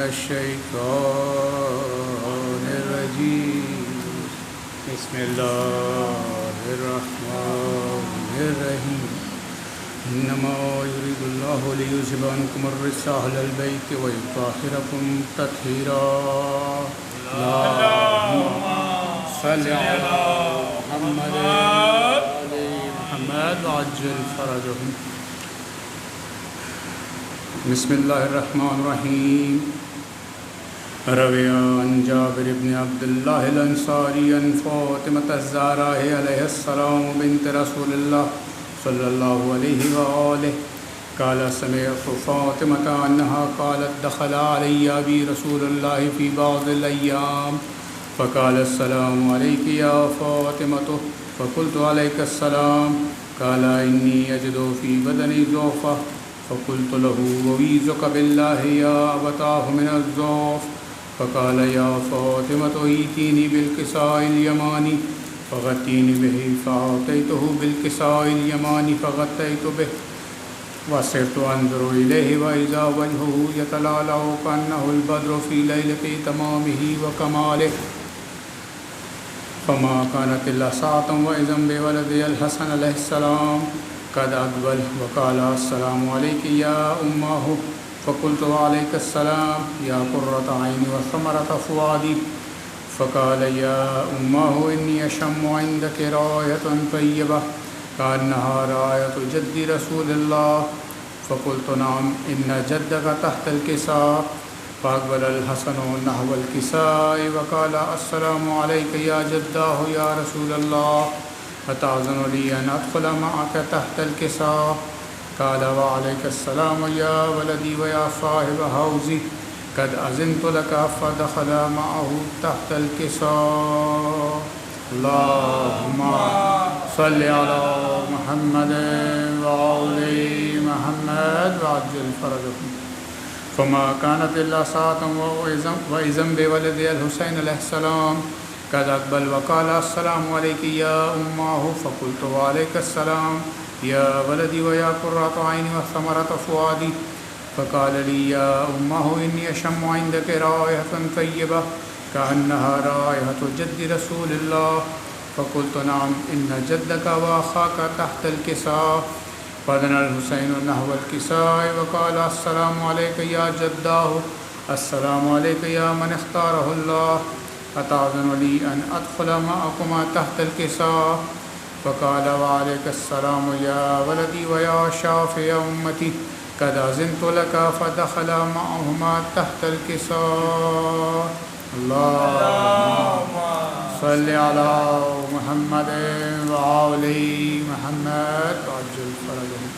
الشيطان الرجيم بسم الله الرحمن الرحيم إنما يريد الله ليذهب عنكم الرجس أهل البيت ويطهركم تطهيرا اللهم صل على محمد وآل محمد وعجل فرجهم بسم الله الرحمن الرحيم روي عن جابر بن عبد الله الأنصاري عن فاطمة الزهراء عليها السلام بنت رسول الله صلى الله عليه وآله قال سمعت فاطمة أنها قالت دخل علي أبي رسول الله في بعض الأيام فقال السلام عليك يا فاطمة فقلت عليك السلام قال إني أجد في بدني ضعفا فقلت له وويزك بالله يا أبتاه من الضعف فقال يا فاطمة ائتيني بالكساء اليماني فغطيني به فأعطيته بالكساء اليماني فغطيت به وصرت أنظر إليه وإذا وجهه يتلألأ كأنه البدر في ليلة تمامه وكماله فما كانت إلا ساعة وإذا بولدي الحسن عليه السلام قد أقبل وقال السلام عليك يا أمه فقلت وعليك السلام يا قرة عيني وثمرة فؤادي فقال يا أمه إني أشم عندك راية طيبة كأنها راية جد رسول الله فقلت نعم إن جدك تحت الكساء فأقبل الحسن نحو الكساء وقال السلام عليك يا جداه يا رسول الله أتأذن لي أن أدخل معك تحت الكساء قال وعليك السلام يا ولدي ويا صاحب حوزي قد أذنت لك فدخل معه تحت الكساء اللهم صل على محمد وآل محمد وعجل فرجهم فما كانت إلا ساعة وإذا بولدي الحسين عليه السلام قد أقبل وقال السلام عليك يا أمه فقلت وعليك السلام يا ولدي ويا قرة عيني وثمرة فؤادي فقال لي يا أمه إني أشم عندك رائحة طيبة كأنها رائحة جد رسول الله فقلت نعم إن جدك وأخاك تحت الكساء فدنا الحسين نحو الكساء وقال السلام عليك يا جداه السلام عليك يا من اختاره الله أتأذن لي أن أدخل معكما تحت الكساء فقال وعليك السلام يا ولدي ويا شافي أمتي قد أذنت لك فدخل معهما تحت الكساء اللهم صل على محمد وآل محمد وعجل فرجهم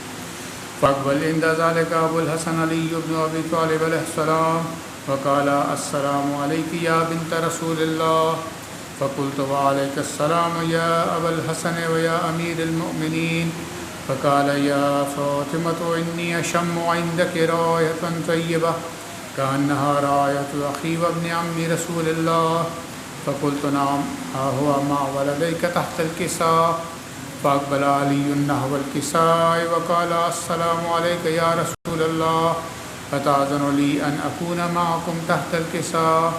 فأقبل عند ذلك أبو الحسن علي بن أبي طالب عليه السلام وقال السلام عليك يا بنت رسول الله فقلت وعليك السلام يا أبا الحسن ويا أمير المؤمنين فقال يا فاطمة إني أشم عندك راية طيبة كأنها راية أخي وابن عم رسول الله فقلت نعم ها هو مع ولديك تحت الكساء فأقبل علي نحو الكساء وقال السلام عليك يا رسول الله أتأذن لي أن أكون معكم تحت الكساء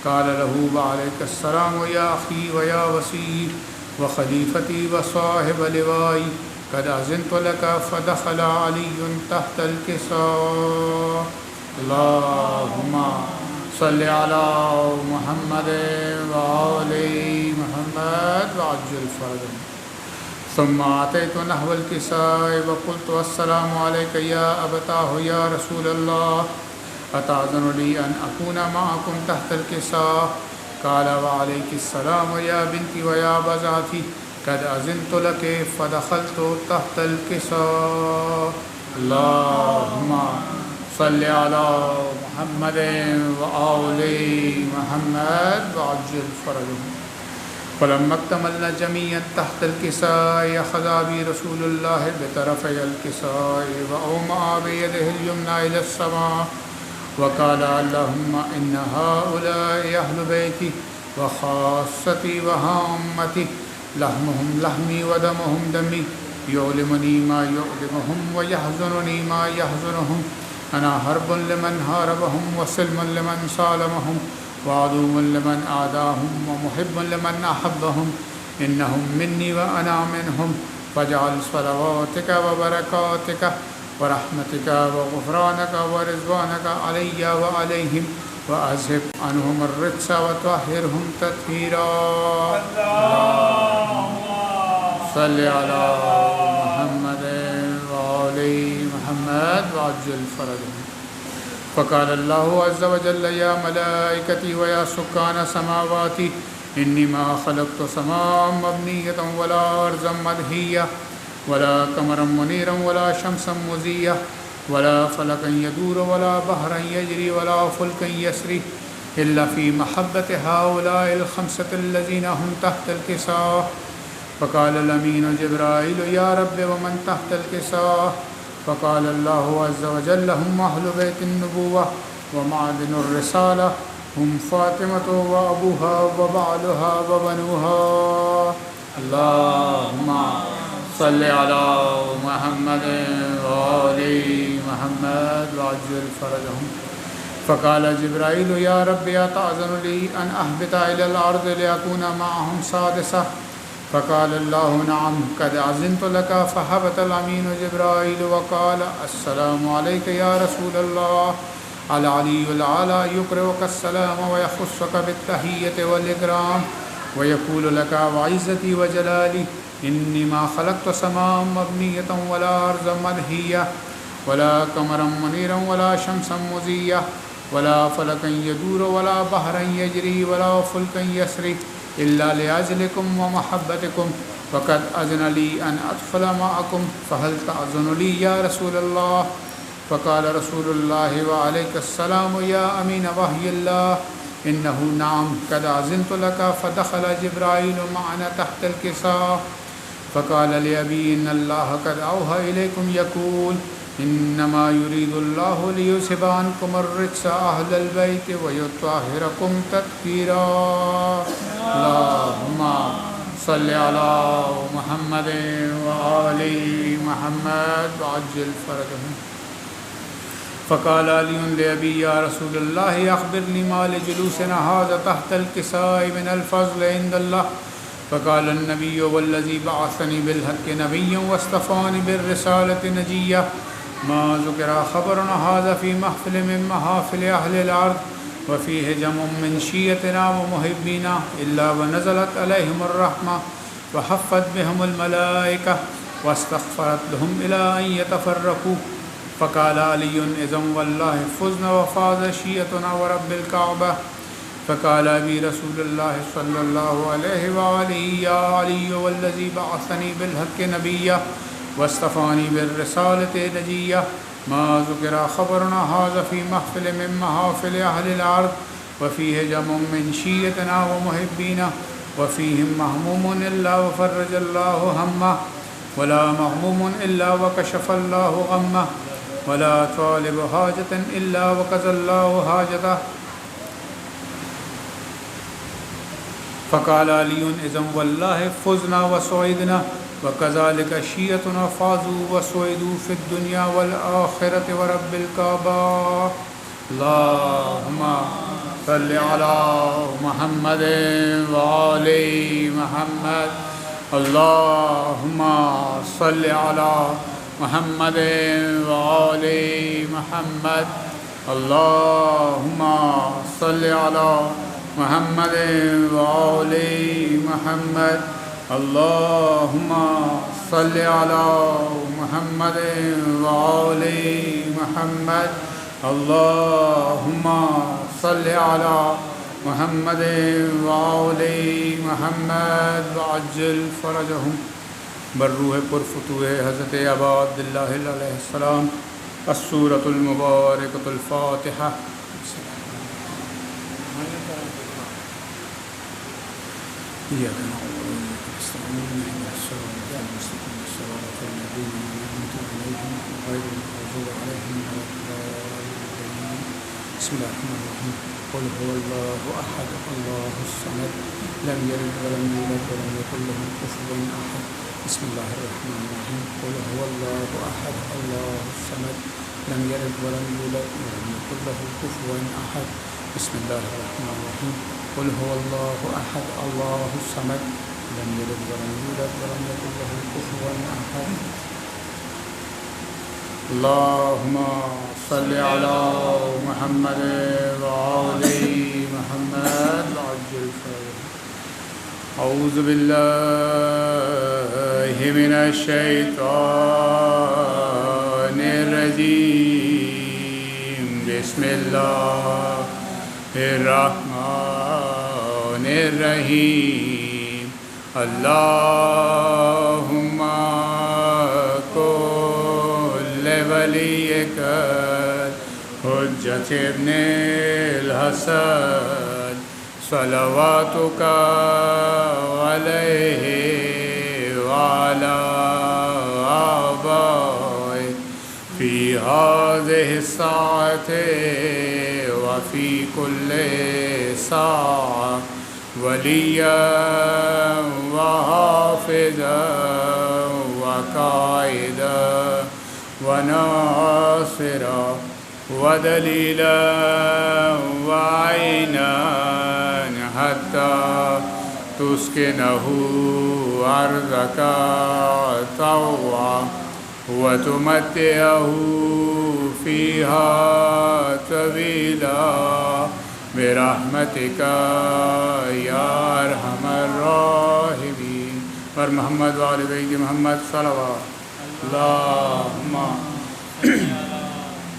قال له وعليك السلام يا أخي ويا وصي وخليفتي وصاحب لوائي قد أذنت لك فدخل علي تحت الكساء اللهم صل على محمد وآل محمد وعجل فرجهم ثم أتيت نحو الكساء وقلت السلام عليك يا أبتاه يا رسول الله أتأذن لي أن أكون معكم تحت الكساء قال وعليك السلام يا بنتي ويا بزعتي قد أذنت لك فدخلت تحت الكساء اللهم صل على محمد وآل محمد وعجل فرجهم فلما اكتملنا جميعا تحت الكساء أخذ بي رسول الله بطرفي الكساء وأومأ بيده اليمنى إلى السماء وقال اللهم إن هؤلاء أهل بيتي وخاصتي وهامتي لحمهم لحمي ودمهم دمي يؤلمني ما يؤلمهم ويحزنني ما يحزنهم أنا حرب لمن حاربهم وسلم لمن سالمهم وعدو لمن عاداهم ومحب لمن أحبهم إنهم مني وأنا منهم فاجعل صلواتك وبركاتك ورحمتك وغفرانك ورضوانك علي وعليهم وأذهب عنهم الرجس وطهرهم تطهيرا صل على محمد وآل محمد وعجل فرجهم. فقال الله عز وجل يا ملائكتي ويا سكان سماواتي إني ما خلقت سماء مبنية ولا أرضا مدحية ولا قمرا منيرا ولا شمسا مزية ولا فلكا يدور ولا بحرا يجري ولا فلكا يسري إلا في محبة هؤلاء الخمسة الذين هم تحت الكساء. فقال الأمين جبرائيل يا رب ومن تحت الكساء؟ فقال الله عز وجل هم أهل بيت النبوة ومعدن الرسالة هم فاطمة وأبوها وبعلها وبنوها. اللهم صل على محمد وآل محمد وعجل فرجهم. فقال جبرائيل يا رب أتأذن لي أن أهبط إلى الأرض لأكون معهم سادسة؟ فقال الله نعم قد أذنت لك. فهبط الأمين جبرائيل وقال السلام عليك يا رسول الله. العلي الأعلى يقرئك السلام ويخصك بالتحية والإكرام ويقول لك وعزتي وجلالي إني ما خلقت سماء مبنية ولا أرضا مدحية ولا قمرا منيرا ولا شمسا مزية ولا فلكا يدور ولا بحرا يجري ولا فلكا يسري إلا لأجلكم ومحبتكم وقد أذن لي أن أدخل معكم فهل تأذن لي يا رسول الله؟ فقال رسول الله وعليك السلام يا أمين وحي الله إنه نعم قد أذنت لك. فدخل جبرائيل معنا تحت الكساء فقال لأبي إن الله قد أوحى إليكم يقول إنما يريد الله ليذهب عنكم الرجس أهل البيت ويطهركم تطهيرا. اللهم صل على محمد وآل محمد وعجل فرجهم. فقال علي لأبي يا رسول الله أخبرني ما لجلوسنا هذا تحت الكساء من الفضل عند الله. فقال النبي والذي بعثني بالحق نبيا واصطفاني بالرسالة نجيا ما ذكر خبرنا هذا في محفل من محافل أهل الأرض وفيه جمع من شيعتنا ومحبينا إلا ونزلت عليهم الرحمة وحفت بهم الملائكة واستغفرت لهم إلى أن يتفرقوا. فقال علي إذن والله فزنا وفاز شيعتنا ورب الكعبة. فقال أبي رسول الله صلى الله عليه وآله يا علي والذي بعثني بالحق نبيا واصطفاني بالرسالة نجيا ما ذكر خبرنا هذا في محفل من محافل أهل الأرض وفيه جمع من شيعتنا ومحبينا وفيهم مهموم إلا وفرج الله همه ولا مهموم إلا وكشف الله غمه ولا طالب حاجة إلا وقضى الله حاجته. فقال علي إذن والله فزنا وسعدنا وكذلك شيعتنا فازوا وسعدوا في الدنيا والآخرة ورب الكعبة. اللهم صل على محمد وآل محمد. اللهم صل على محمد وآل محمد. اللهم صل على محمد وآل محمد. اللهم صل على محمد وآل محمد. اللهم صل على محمد وآل محمد وعجل فرجهم. بروح پرفتوح حضرت ابا عبداللہ علیہ السلام. السورة المباركة الفاتحة. إياك نعبد وإياك نستعين اهدنا الصراط المستقيم صراط الذين أنعمت عليهم غير المغضوب عليهم ولا الضالين. بسم الله الرحمن الرحيم. قل هو الله أحد الله الصمد لم يلد ولم يولد ولم يكن له كفوا أحد. بسم الله الرحمن الرحيم. قل هو الله أحد الله الصمد لم يلد ولم يولد ولم يكن له كفوا أحد. بسم الله الرحمن الرحيم. قل هو الله أحد الله الصمد لم يلد ولم يولد ولم يكن له كفوا أحد. اللهم صل على محمد وآل محمد وعجل فرجهم. أعوذ بالله من الشيطان الرجيم. بسم الله الرحمن الرحيم. اللهم كل وليك حجة ابن الحسن صلواتك عليه وعلى آبائه في هذه الساعة وفي كل ساعة وليا وحافظا وقائدا وناصرا ودليلا وعينا حتى تسكنه أرضك طوعا وتمتعه فيها طويلا برحمتك يا أرحم الراحمين. پر محمد وآل بیت محمد صلوات اللهم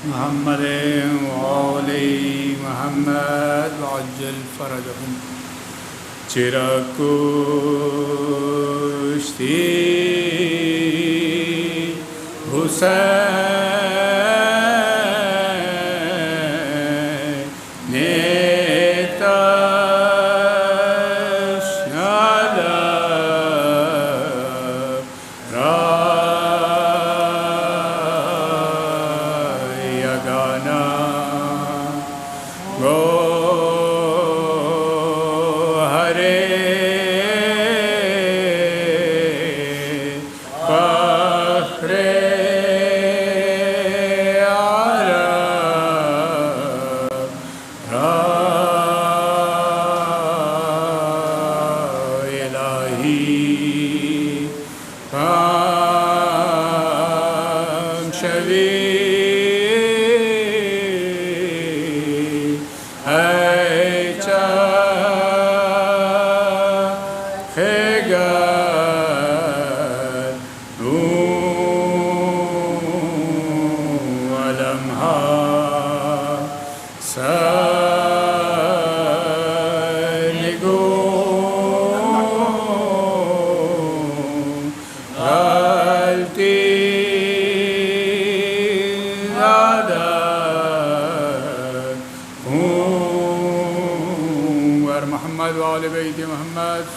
محمد وآل محمد وعجل فرجهم. چرا کشتی حسین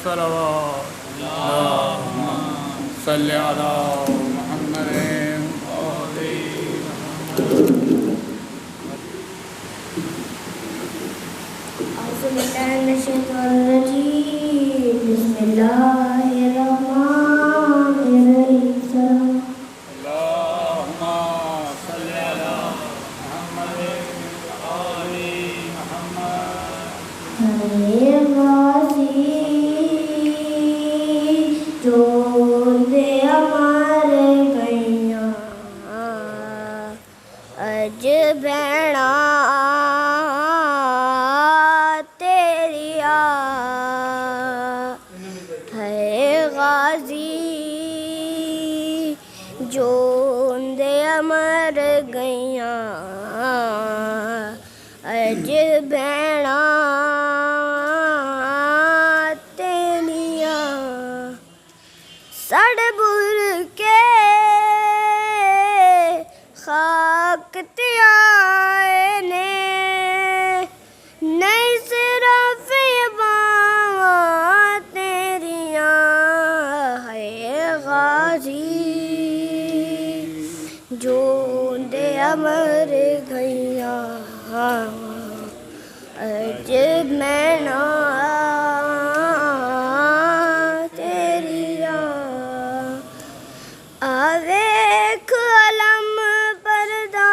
صلوات. اللهم صل على محمد وآل أعوذ بالله من الشيطان الرجيم. بسم الله الرحمن الرحيم. اللهم صل على محمد وآل محمد. جو دے ہمارے گئیاں اج بہنا تیریا ہے غازی جو دے ہمار گئیاں اج بہنا سڑ بر کے خاک تیائے نے نہیں صرف باواں تیریاں ہے غازی جو دے امر گئیاں اج میں نہ آویکھ علم پردہ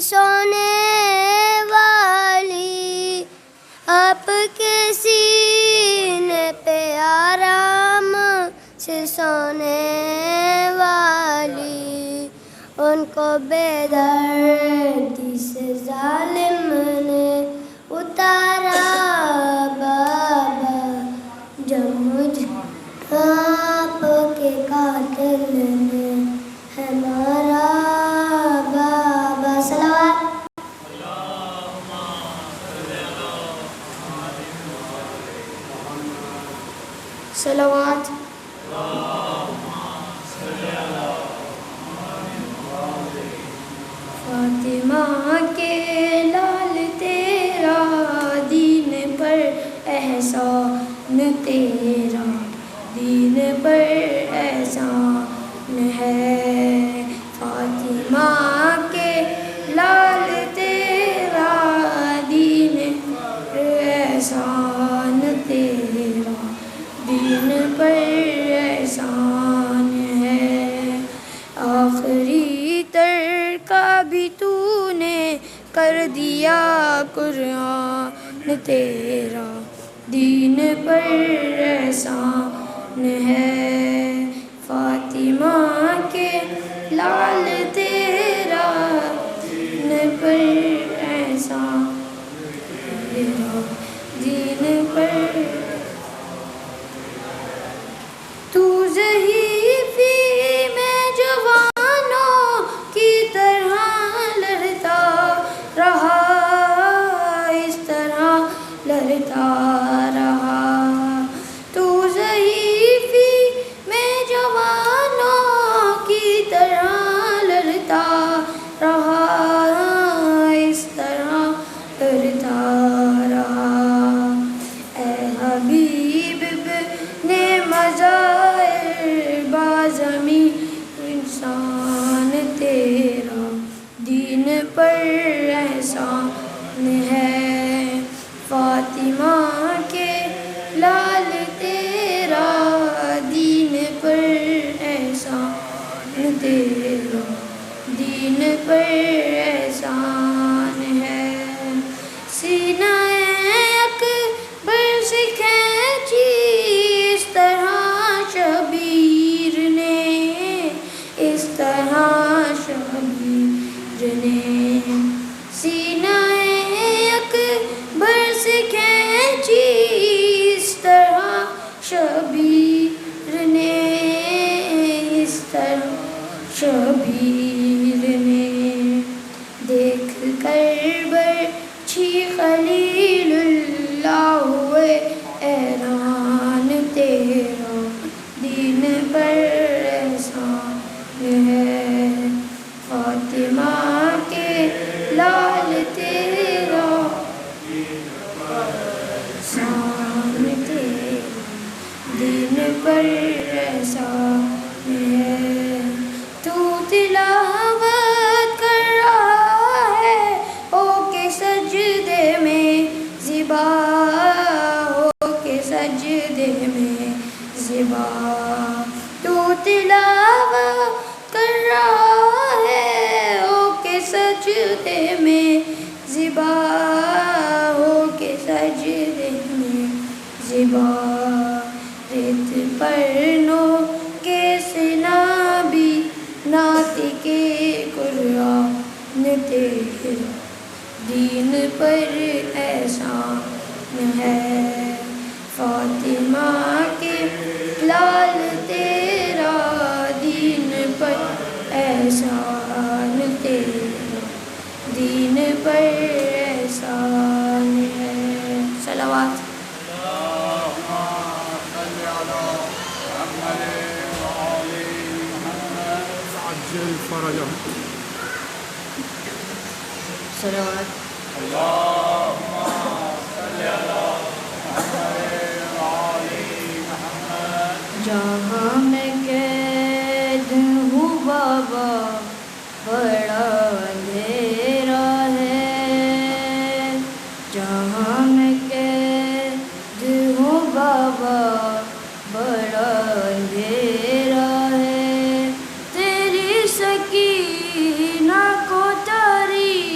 سونے والی آپ کے سینے پہ آرام سے سونے والی ان کو بے دردی سے ظالم نے اتارا بابا جب مجھ آپ کے قاتل نے ہے مارا بابا صلوات صلوات فاطمہ کے لال تیرا دین پر احسان تیرا دین پر احسان ہے فاطمہ کے لال تیرا دین پر احسان تیرا دین پر احسان ہے آخری ترکہ بھی تو نے کر دیا قرآن تیرا دین پر احسان ہے فاطمہ کے لال تیرا دین پر احسان تیرا دین پر تو ضعیفی میں جوانوں کی طرح لڑتا رہا اس طرح لڑتا رہا تو ضعیفی میں جوانوں کی طرح لڑتا رہا اس طرح لڑتا رہا اے حبیب نے مظاہر بازمی انسان تیرا دین پر احسان ہے فاطمہ کے لال تیرا دین پر احسان تیرا دین پر احسان ہے سینہ اکبر سے کھینچی اس طرح شبیر نے اس طرح شبیر نے سینہ اکبر سے کھینچی اس طرح شبیر نے اس طرح شبیر نے دیکھ کر برچھی خلیل اللہ ہوئے حیران تیرا دین پر احسان ہے فاطمہ کے لال تیرا احسان تیرا دین پر احسان ہے تو تلاوت کر رہا ہے ہو کے سجدے میں زبا ہو کے سجدے میں زبا تو تلاوت کر رہا ہے ہو کے سجدے میں زبا ہو کے سجدے میں زبا ریت پر نو کے سنا بھی نعت کے قرآن تیرا دین پر احسان ہے فاطمہ کے لال تیرا دین پر احسان تیرا دین پر احسان ہے صلوات عجل فرجهم صلوات اللهم صل على محمد وعلى محمد جہاں میں قید ہوں بابا بڑا اندھیرا ہے جہاں میں قید ہوں بابا بڑا اندھیرا ہے تیری سکینہ کو تاریخ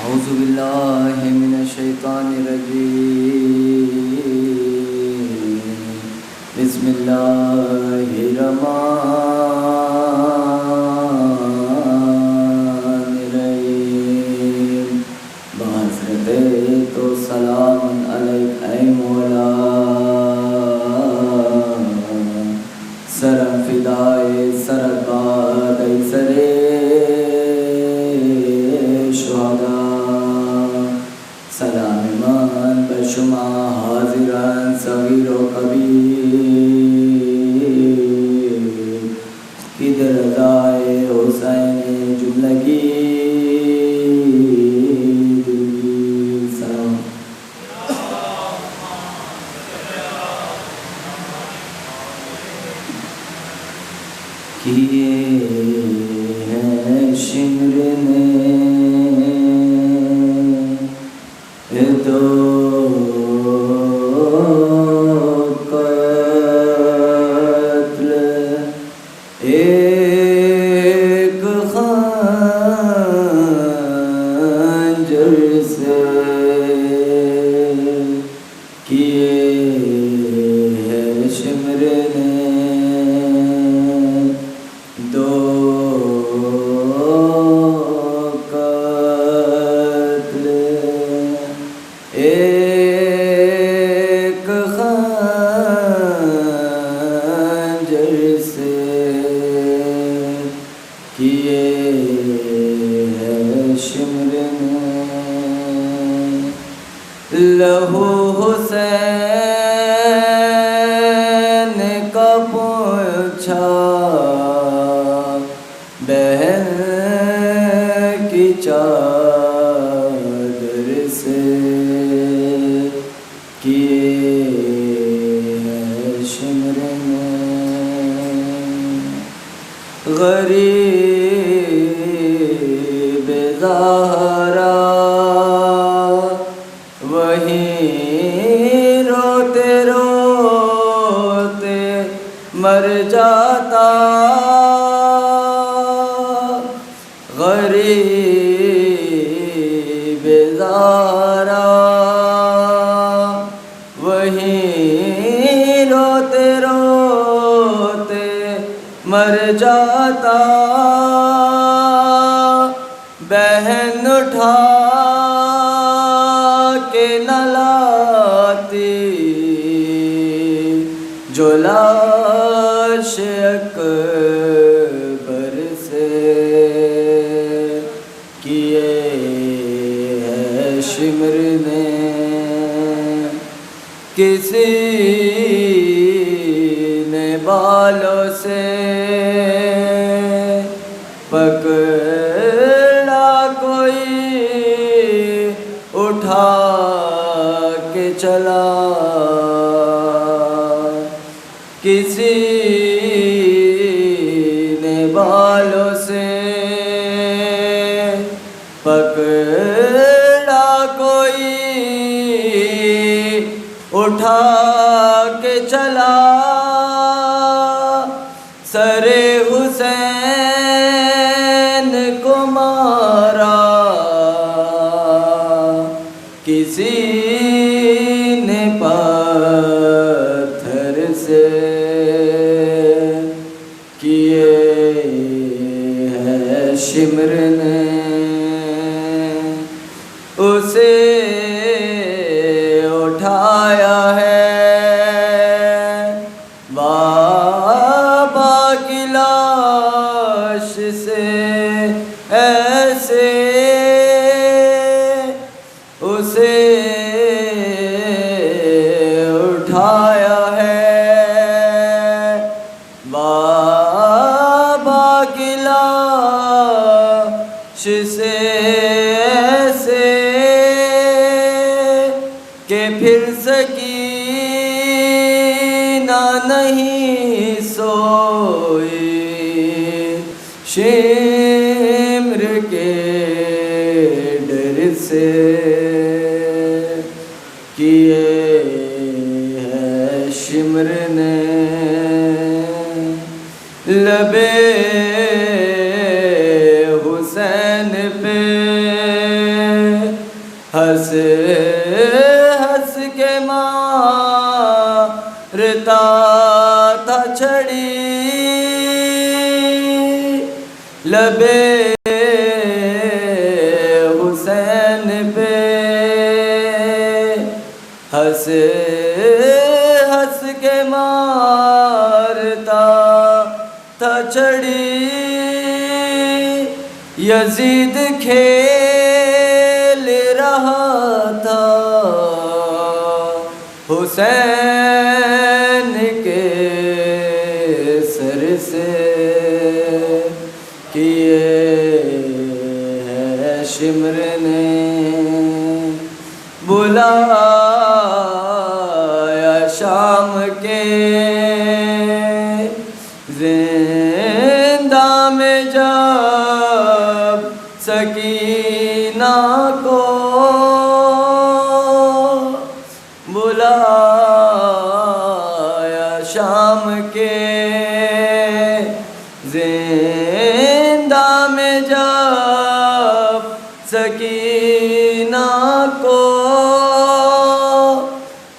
أعوذ بالله من الشيطان الرجيم. بسم الله الرحمن الرحيم. بحضرت تو سلام علیک اے مولا، سرم فدائے سرکار ای سرے سلام من به شما حاضران صغیر و کبیر کی در رضای حسین جملگی دلگیر. سلام. کیے ہیں شمر نے دو قتل، ایک خنجر سے کیے ہیں شمر نے دو قتل، ایک خنجر سے کیے ہیں شمر نے. لہو حسین کا پوچھا بہن کی چادر سے کیے ہیں شمر نے. غریب زہرا وہیں روتے روتے مر جاتا. غریب زہرا وہیں روتے روتے مر جاتا. بہن اٹھا کے نہ لاتی جو لاش اکبر سے کیے ہیں شمر نے. کسی بالوں سے پکڑا کوئی اٹھا کے چلا، کسی نے بالوں سے پکڑا کوئی اٹھا کے چلا، سر حسین کو مارا کسی نے پتھر سے، کیے ہیں شمر نے اسے اٹھایا ہے، بابا کی لاش سے ایسے اسے اٹھایا ہے، بابا کی لاش سے ایسے کہ پھر سکینہ نہیں سوئی، شمر کے ڈر سے، کیے ہیں شمر نے لبے حسین پہ ہنس ہنس کے مارتا تھا چھڑی، لبے حسین پہ ہنس ہنس کے مارتا تھا چھڑی، یزید کھیل رہا تھا حسین کے سر سے، کیے ہیں شمر نے بلایا شام کے زندہ میں جب سکینہ کو، بلایا شام کے زندہ میں جب سکینہ کو،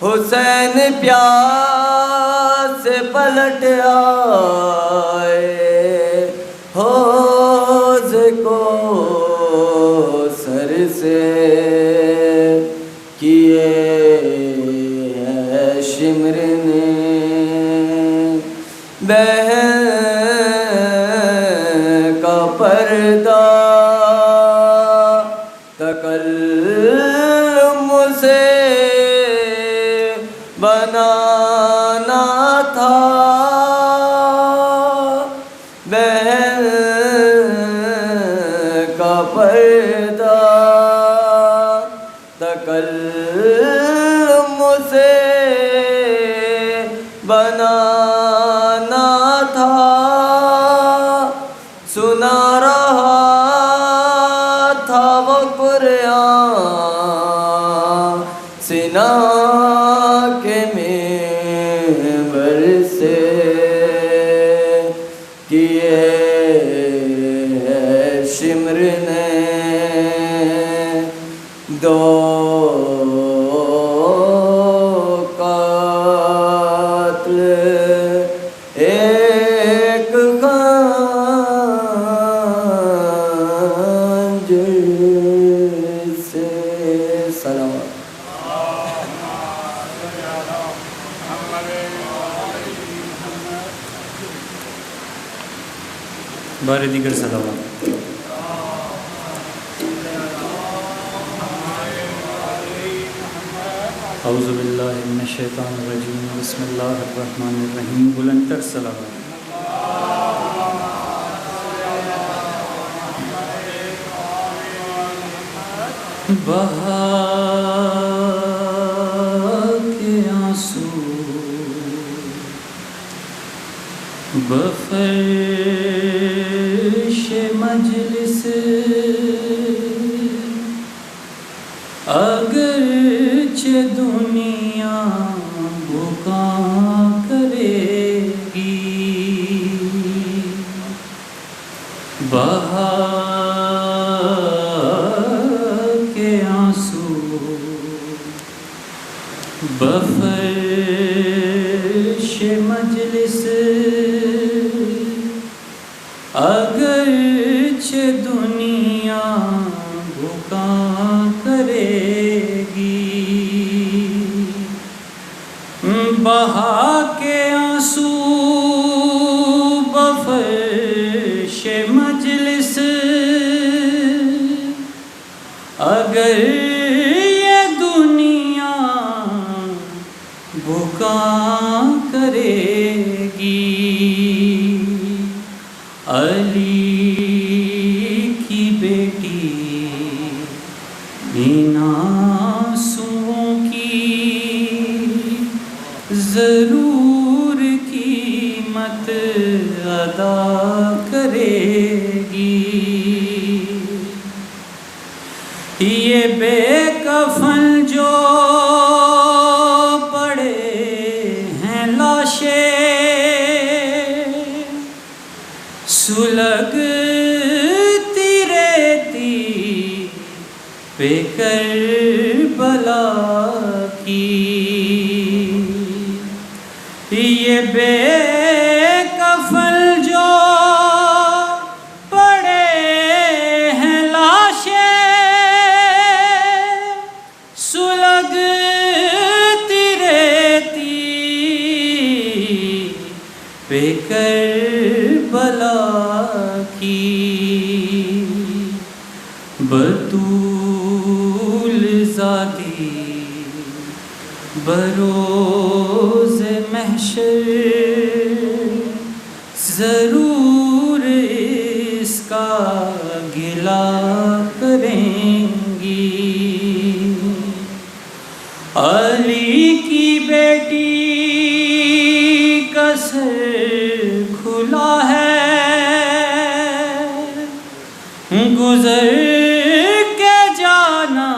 حسین پیاس سے پلٹ آئے حوض کو سر سے، کیے ہیں شمر نے بہن کا پردہ تکلم سے بنانا تھا، بہن کا پردہ تکلم سے بنانا تھا، سنا رہا تھا وہ قرآن سنا کے منبر سے، کیے ہیں شمر نے دو قاتل ایک خنجر سے، سلام بارے دیگر صلوات۔ اعوذ باللہ من الشیطان الرجیم بسم اللہ الرحمن الرحیم. بلند تر صلوات. بہا کے آنسو بفرش مجلس اگرچہ دنیا بھوکا کرے گی. بہا کے آنسو بفرش مجلس اگرچہ دنیا بھوکا کرے گی. بہا کے آنسو بفرش مجلس اگر یہ دنیا بھوکا کرے گی. علی کی بیٹی ان آنسوؤں کی ضرور قیمت ادا کرے گی. یہ بے کفن جو پڑے ہیں لاشیں سلگتی رہتی پہ کربلا کی. یہ بے کفن جو پڑے ہیں لاشیں سلگتی رہتی پہ کربلا کی. بطول ذاتی بروز محشر ضرور اس کا گلہ کریں گی. علی کی بیٹی کا سر کھلا ہے گزر کے جانا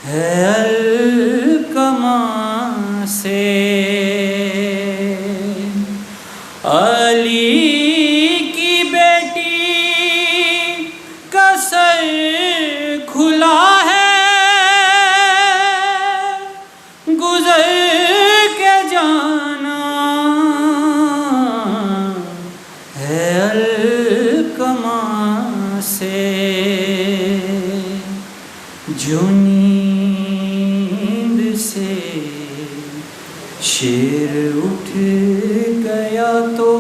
ہے الکما سے. علی کی بیٹی کا سر کھلا ہے گزر کے جانا ہے الکما سے. جو نیند سے شیر اٹھ گیا تو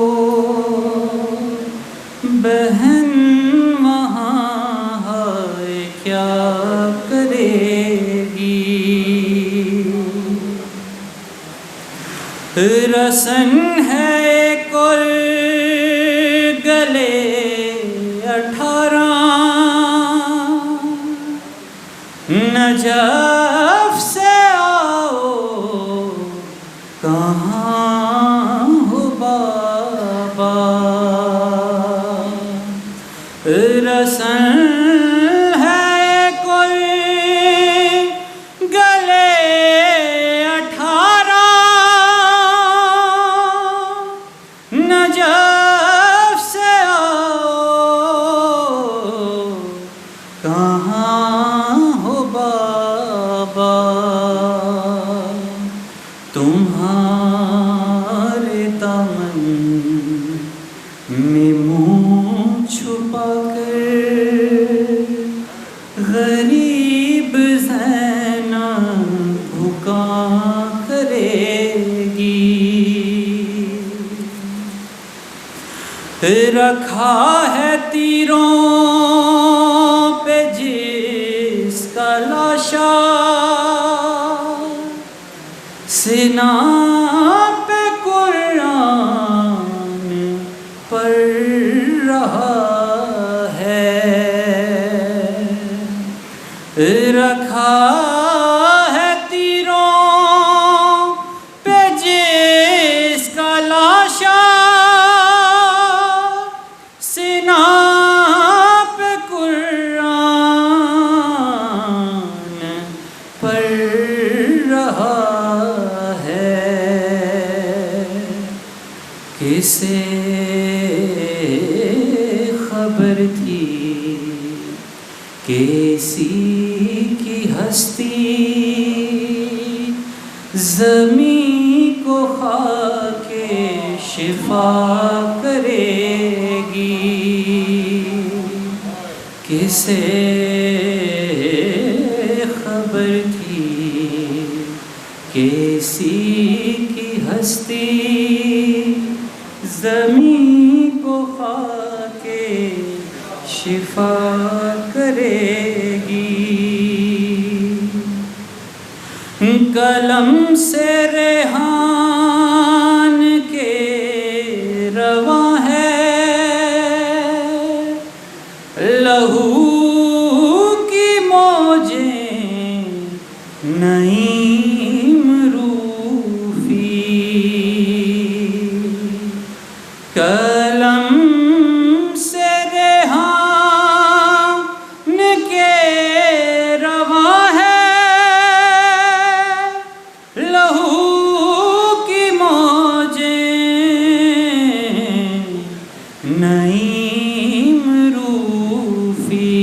بہن وہاں ہے کیا کرے گی. رسن ہے کل گلے 18 نجف سے آؤ کہاں ہو بابا. رسن ہے کوئی گلے 18 نجف سے آؤ کہاں ہو بابا. تمہارے دامن میں منہ چھپا کر غریب زینب بھوکا کرے گی. رکھا ہے تیروں پہ جس کا لاشا سینا پہ قرآن پڑھ رہا ہے، رکھا ہے تیروں پہ جس کا لاشا، سینا پہ قرآن پڑھ رہا ہے، کسے خبر تھی کیسی کی ہستی زمین کو خاک شفا کرے گی، کسے خبر تھی کیسی کی ہستی زمین کو خاک شفا کرے گی، قلم سے ریحان کے رواں ہے، لہو کی موجیں نعیم روفی، قلم سے ریحان کے رواں ہے، لہو کی موجیں نعیم روفی،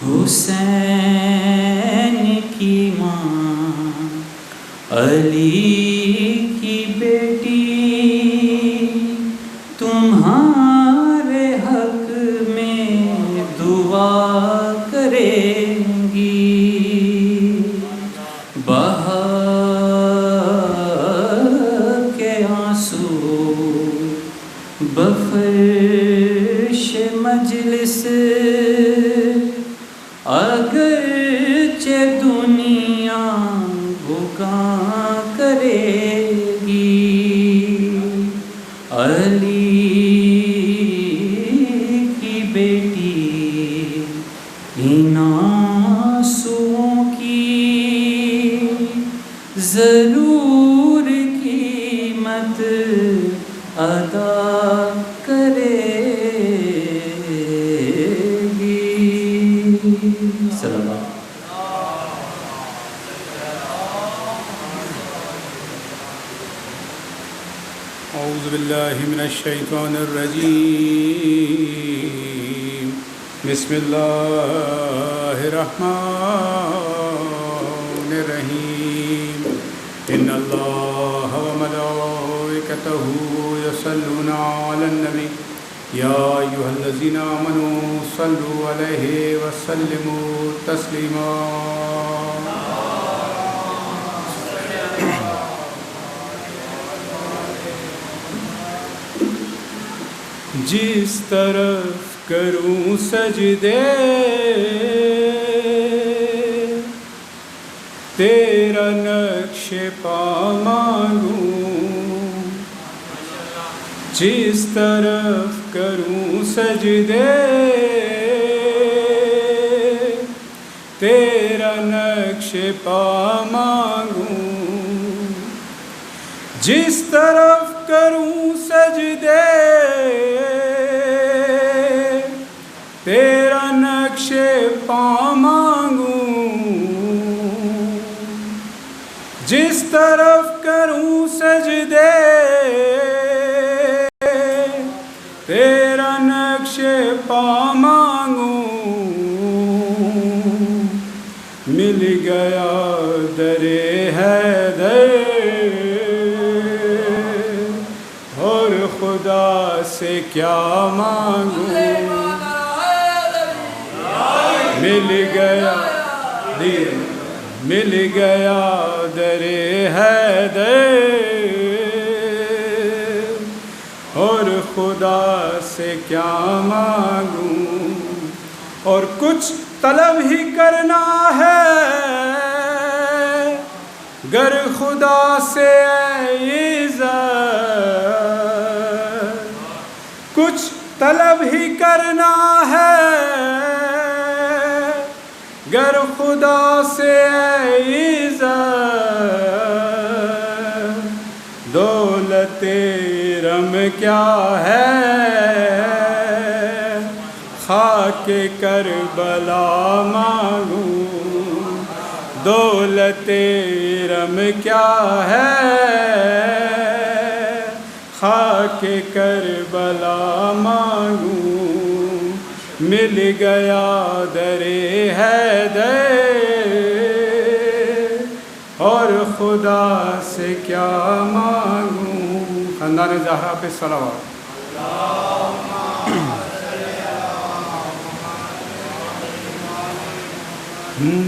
حسین کی ماں علی کی بیٹی تمہارے حق میں دعا کریں گی، بہا کے آنسو بفرش مجلس، اگرچہ دنیا بھکا کرے گی، علی کی بیٹی ان آنسوؤں کی ضرور قیمت ادا کرے گی، صلی اللہ۔ اعوذ باللہ من الشیطان الرجیم، بسم اللہ الرحمن الرحیم، ان اللہ وملائکتہ یصلون علی النبی یا ایھا الذین آمنوا صلوا علیہ وسلموا تسلیما۔ جس طرف کروں سجدے تیرا نقش پا مانگوں، جس طرف کروں سجدے تیرا نقش پا مانگوں، جس طرف کروں سجدے تیرا نقش پا مانگوں، جس طرف کروں سجدے تیرا نقش پا مانگوں، مل گیا در حیدر اور خدا سے کیا مانگوں، مل گیا مل گیا در حیدر اور خدا سے کیا مانگوں، اور کچھ طلب ہی کرنا ہے گر خدا سے عزت کچھ طلب ہی کرنا ہے، گر خدا سے عزت دولت رم کیا ہے، خاک کربلا مانگوں دولت رم کیا ہے، خاک کربلا مانگوں مل گیا در حیدر اور خدا سے کیا مانگوں۔ خاندان زہرا پہ صلوات۔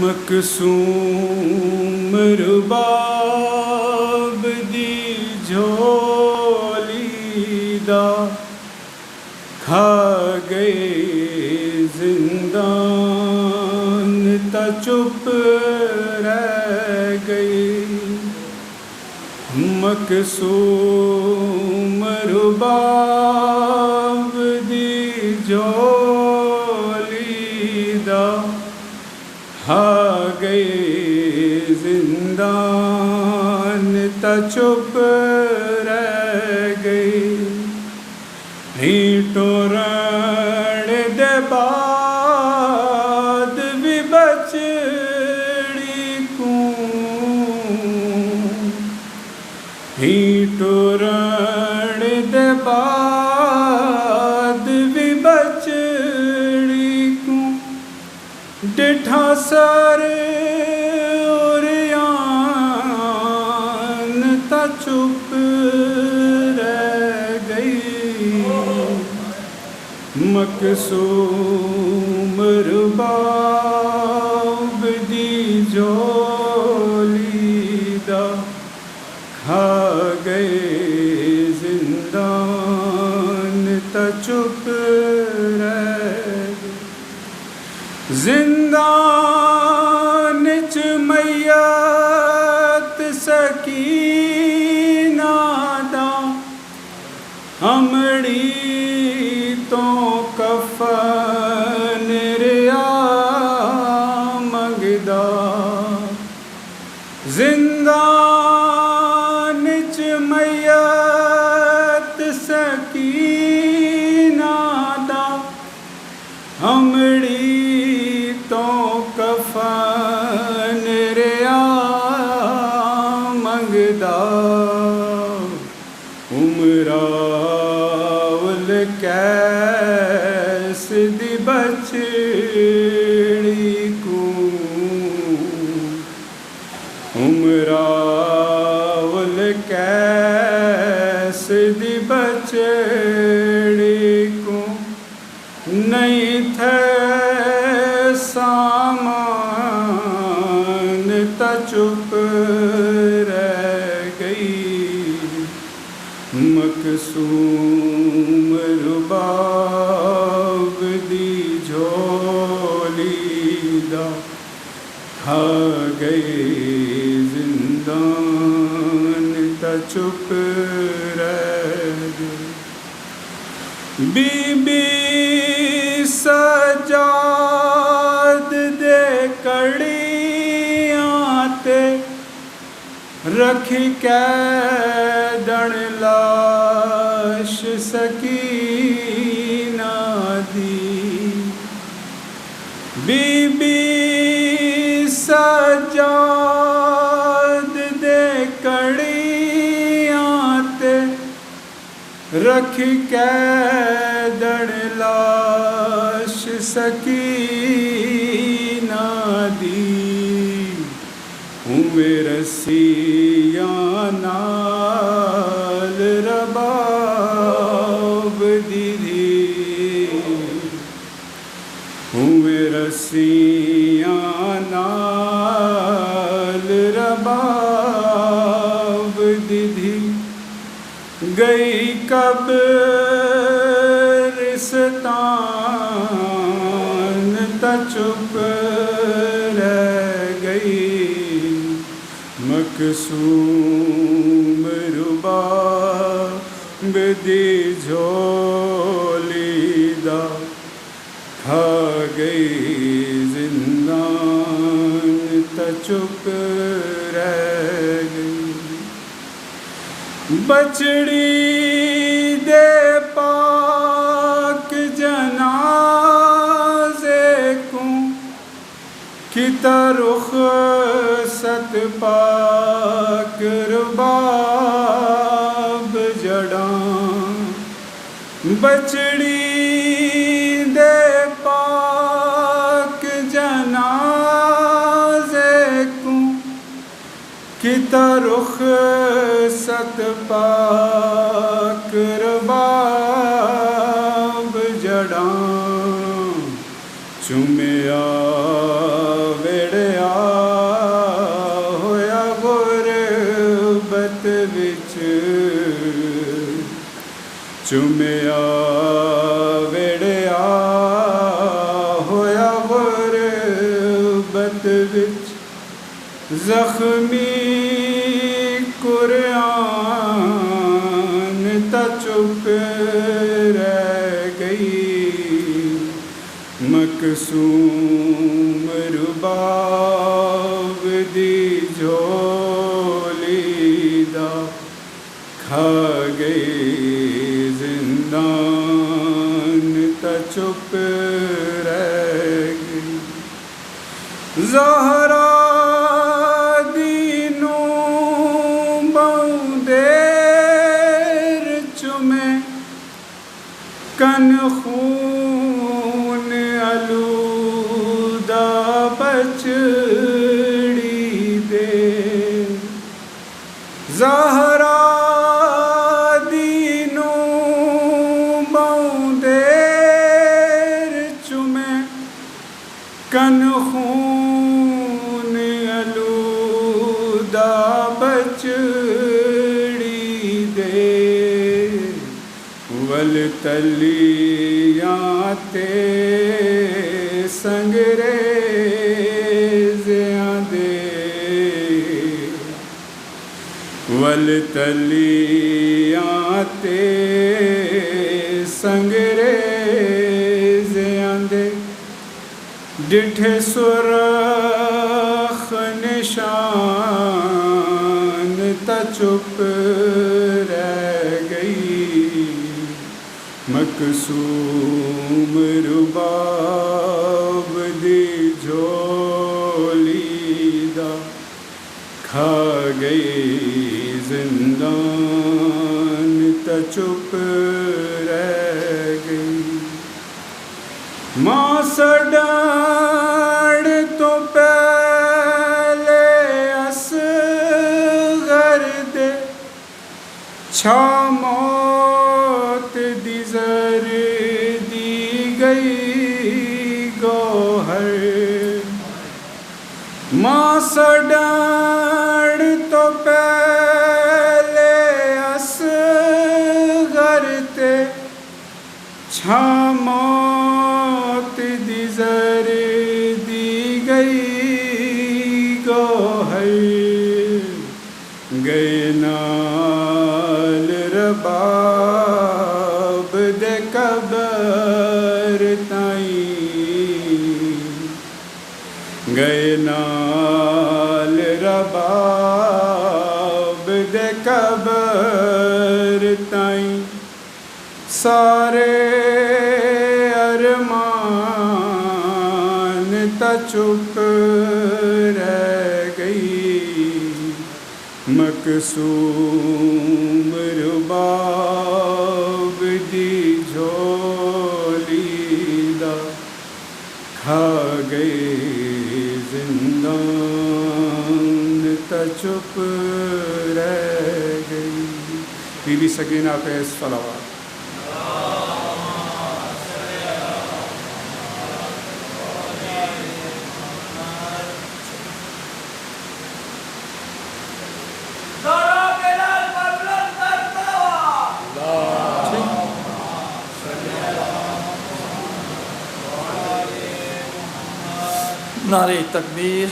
مقسوم رباب دی جھولی دا کھا گئے زندان تا چپ رہ گئی، مقسوم رباب دی جھولی دا کھا گئے زندان تا چپ رہ گئی، ٹورن دے بعد بھی بچڑی ٹورن دے بعد بھی بچڑی ڈٹھا سر اوریان تا چپ رہ گئی، مقسوم رباب دی جھولی دا کھا گئے زندان تا چپ رہ گئی، زندان چ میت سکینہ دا امڑی تو کفن ریا منگدا، زندان چ میت سکینہ دا امڑی تو کفن ریا منگدا، عمراول کیس دی بچڑی کو، عمراول کیس دی بچڑی کو نہیں تھے سامان تا چپ رہ گئی، مقسوم رباب دی جھولی دا کھا گئے زندان تا چپ رہ گئی، بی بی سجاد دے کڑیاں تے رکھ کے دن لاش سکینہ دی، بی بی سجاد دے کڑیاں تے رکھ کے دن لاش سکینہ دی، رسیاں نال رباب دی ہوئے رسیاں نال رباب دی گئی قبرستان تا چپ رہ گئی، مقسوم رباب دی جھولی دا کھا گئی زندان تا چپ رہ گئی بچڑی دے پاک جنازے کو کتا رخ ست پاک رباب جڑاں بچڑی دے پاک جنازے کو کتا رخ ست پاک رباب جڑاں چومیا ویڑیا ہویا غربت وچ چومیا ویڑیا ہویا غربت وچ زخمی قرآن تا چپ رہ گئی مقسوم رباب دی جھولی دا کھا گئی زندان تا چپ رہ گئی زہرا کن خون آلودہ بچڑی دے زہرا دینوں بہوں دیر چمے کن خون آلودہ بچڑی دے تلیاں تے سنگریزیاں دے تلیاں تے سنگریزیاں دے ڈٹھے سرخ نشان تا چپ رہ گئی مقسوم رباب دی جھولی دا کھا گئی زندان تا چپ رہ گئی ماں سڈاڑ تو پہلے اصغر دے چھا موت دی زر دی گئی گوہر ماں سڈاڑ تو پہلے اصغر تے چھا موت دی زر دی گئی گوہر گئے نال رباب دے قبر تائیں گئے نال رباب دے قبر تائیں سارے ارمان تا چپ رہ گئی مقسوم رباب دی جھولی دا کھا گئی زندان تا چپ رہ گئی بی بی سکینہ پہ صلوات نعرہ تکبیر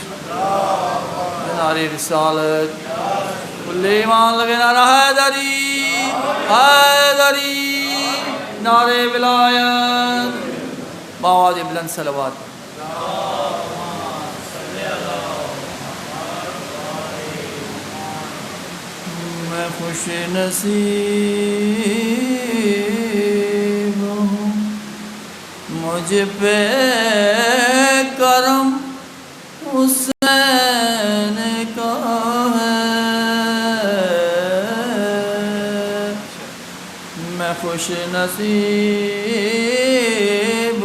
نعرہ رسالت کل ایمان لگے نعرہ حیدری حیدری نعرہ ولایت باواز بلند صلوات میں خوش نصیب ہوں مجھ پہ کرم حسین کا ہے میں خوش نصیب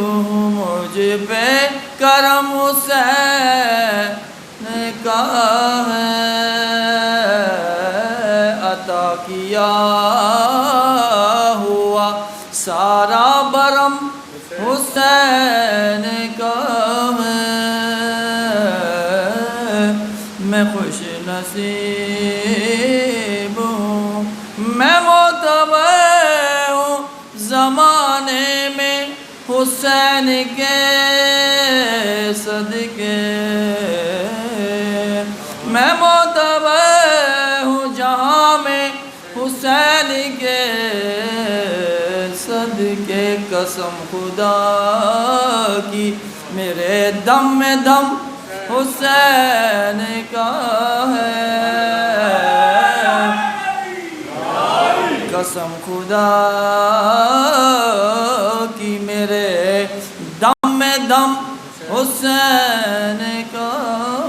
ہوں مجھ پہ کرم حسین کا ہے عطا کیا ہوا سارا برم حسین کا ہے میں خوش نصیب ہوں میں معتبر ہوں زمانے میں حسین کے صدقے میں معتبر ہوں جہاں میں حسین کے صدقے قسم خدا کی میرے دم میں دم حسین کا ہے قسم خدا کی میرے دم میں دم حسین کا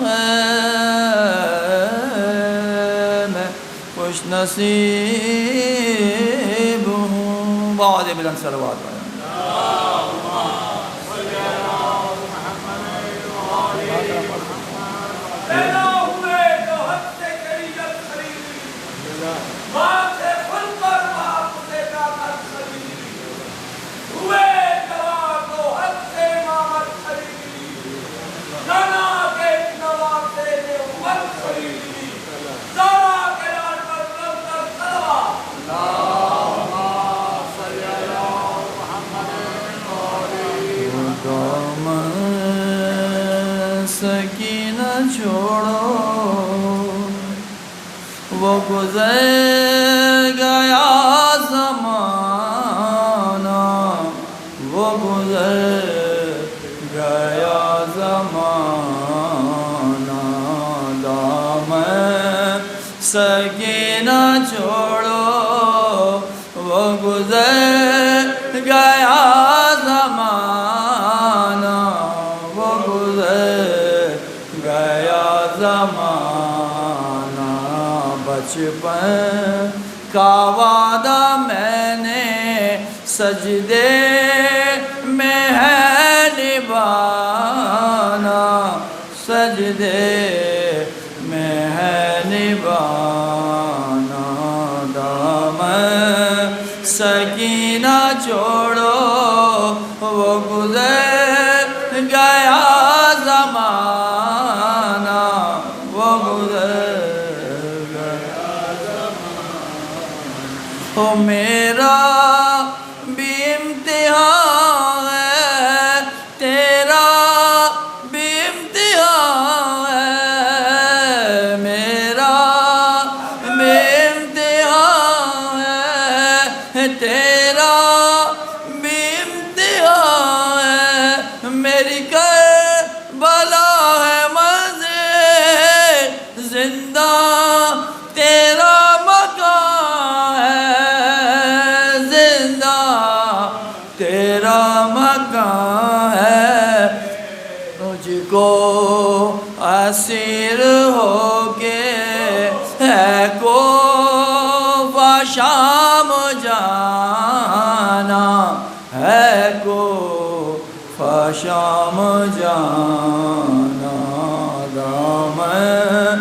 ہے میں خوش نصیب ہوں باواز بلند صلوات سکینہ چھوڑو وہ گزر گیا زمانہ وہ گزر گیا زمانہ دامن سکینہ چھوڑو وہ گزر گیا زمانہ وہ گزر گیا زمانہ بچپن کا وعدہ میں نے سجدے میں ہے نبھانا سجدے میں ہے نبھانا دامن سکینہ چھوڑو وہ گزر گیا زمانہ وہ گزر گیا زمانہ او میرا بھی امتحان ہے تیرا بھی امتحان ہے میرا بھی امتحان ہے تیرا بھی امتحان ہے میری کربلا ہے مزے زندہ تیرا مکان ہے زندہ تیرا مکان ہے مجھ کو اسیر ہو کے ہے کو شام جانا ہے کو شام جانا دامن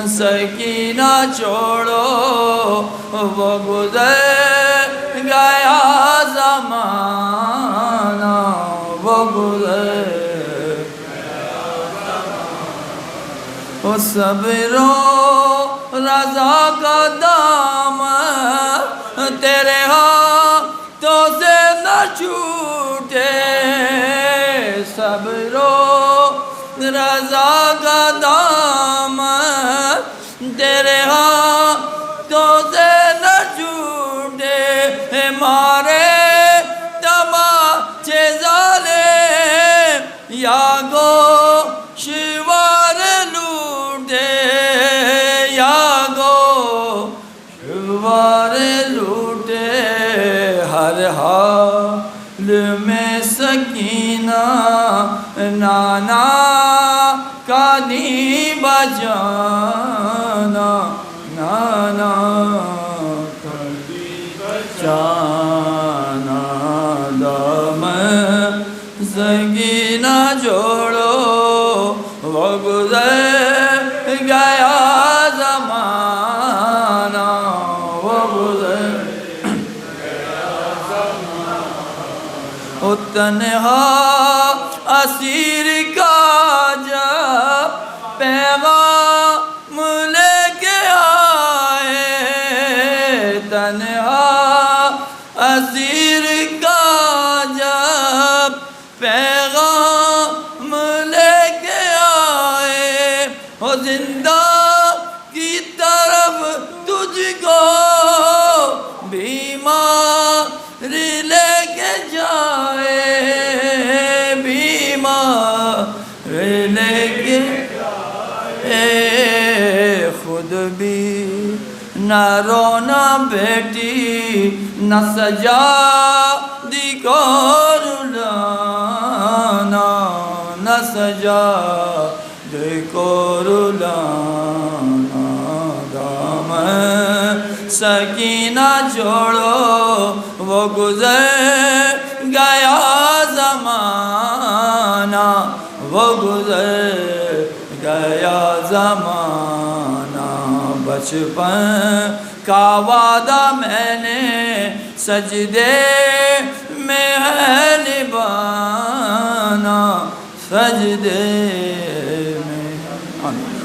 سکینہ چھوڑو وہ گزر گیا زمانہ وہ گزر وہ صبر و رضا کا دامن تیرے ہاتھوں سے نہ چھوٹے صبر و رضا کا دامن تیرے ہاتھوں سے نہ چھوٹے مارے تماچے ظالم یا گوشوار لوٹے یا گوشوار لوٹے ہر حال میں سکینہ نانا کا نہیں بجانا نانا کا نہیں بجانا دم سکینہ جوڑو وہ گزر گیا زمانہ وہ گزر تنہا اسیر کا جب پیغام لے کے آئے تنہا اسیر کا جب پیغام لے کے آئے ہو زندہ کی طرف تجھ کو بیمار لے کے جائے بیمار لے کے جائے خود بھی نہ رونا بیٹی نہ سجادی کو رلانا نہ سجادی کو رلانا دامن سکینہ جوڑو وہ گزر گیا زمانہ وہ گزر گیا زمانہ بچپن کا وعدہ میں نے سجدے میں ہے نبھانا سجدے میں